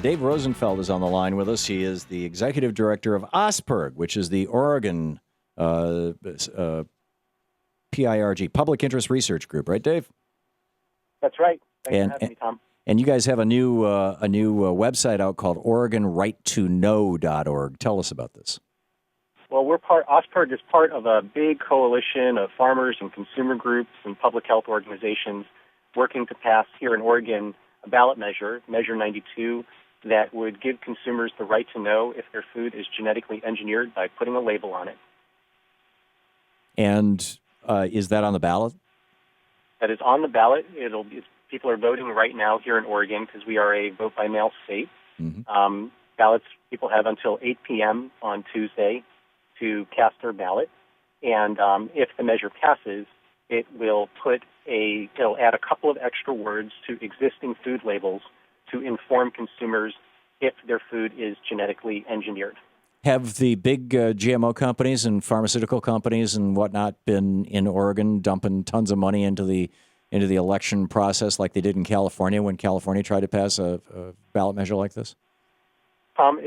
Dave Rosenfeld is on the line with us. He is the executive director of OSPIRG, which is the Oregon PIRG, Public Interest Research Group, right, Dave? That's right. Thanks for having me, Tom. And you guys have a new website out called OregonRightToKnow.org. Tell us about this. Well, OSPIRG is part of a big coalition of farmers and consumer groups and public health organizations working to pass here in Oregon a ballot measure, Measure 92, that would give consumers the right to know if their food is genetically engineered by putting a label on it. And is that on the ballot? That is on the ballot. People are voting right now here in Oregon because we are a vote-by-mail state. Mm-hmm. Ballots, people have until 8 p.m. on Tuesday to cast their ballot. And if the measure passes, it'll add a couple of extra words to existing food labels to inform consumers if their food is genetically engineered. Have the big GMO companies and pharmaceutical companies and whatnot been in Oregon dumping tons of money into the election process like they did in California when California tried to pass a ballot measure like this? Tom,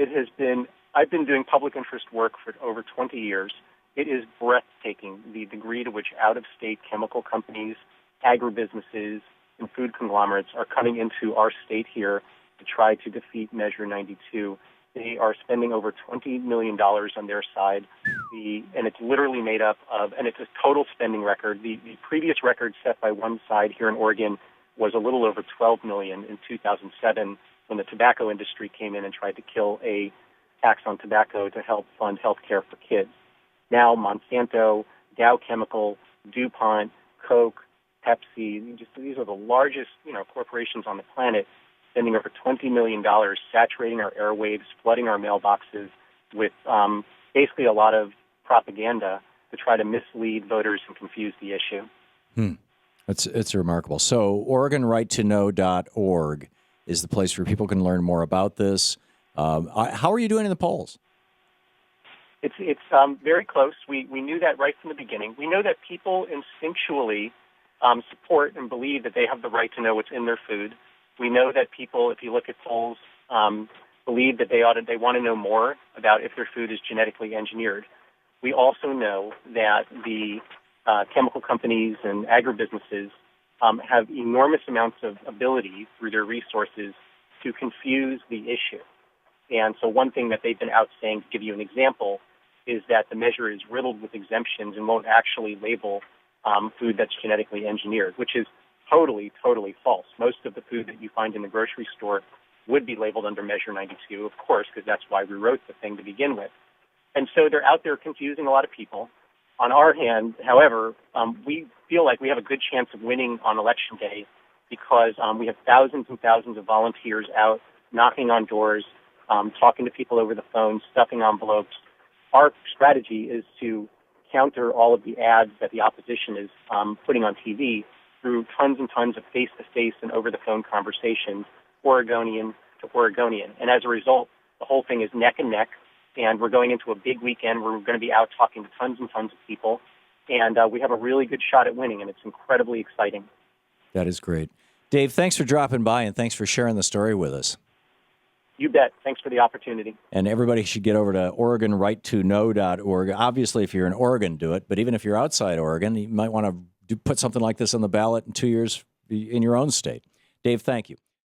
I've been doing public interest work for over 20 years. It is breathtaking, the degree to which out-of-state chemical companies, agribusinesses, and food conglomerates are coming into our state here to try to defeat Measure 92. They are spending over $20 million on their side, and it's literally made up of, and it's a total spending record. The previous record set by one side here in Oregon was a little over $12 million in 2007 when the tobacco industry came in and tried to kill a tax on tobacco to help fund health care for kids. Now Monsanto, Dow Chemical, DuPont, Coke, Pepsi, these are the largest corporations on the planet, spending over $20 million, saturating our airwaves, flooding our mailboxes with basically a lot of propaganda to try to mislead voters and confuse the issue. It's remarkable. So OregonRightToKnow.org is the place where people can learn more about this. How are you doing in the polls? It's very close. We knew that right from the beginning. We know that people instinctually support and believe that they have the right to know what's in their food. We know that people, if you look at polls, believe that they want to know more about if their food is genetically engineered. We also know that the chemical companies and agribusinesses have enormous amounts of ability through their resources to confuse the issue. And so one thing that they've been out saying, to give you an example, is that the measure is riddled with exemptions and won't actually label food that's genetically engineered, which is totally, totally false. Most of the food that you find in the grocery store would be labeled under Measure 92, of course, because that's why we wrote the thing to begin with. And so they're out there confusing a lot of people. On our hand, however, we feel like we have a good chance of winning on Election Day because we have thousands and thousands of volunteers out knocking on doors, talking to people over the phone, stuffing envelopes. Our strategy is to counter all of the ads that the opposition is putting on TV through tons and tons of face-to-face and over-the-phone conversations, Oregonian to Oregonian. And as a result, the whole thing is neck and neck, and we're going into a big weekend where we're going to be out talking to tons and tons of people, and we have a really good shot at winning, and it's incredibly exciting. That is great. Dave, thanks for dropping by, and thanks for sharing the story with us. You bet. Thanks for the opportunity. And everybody should get over to OregonRightToKnow.org. Obviously, if you're in Oregon, do it. But even if you're outside Oregon, you might want to put something like this on the ballot in 2 years in your own state. Dave, thank you.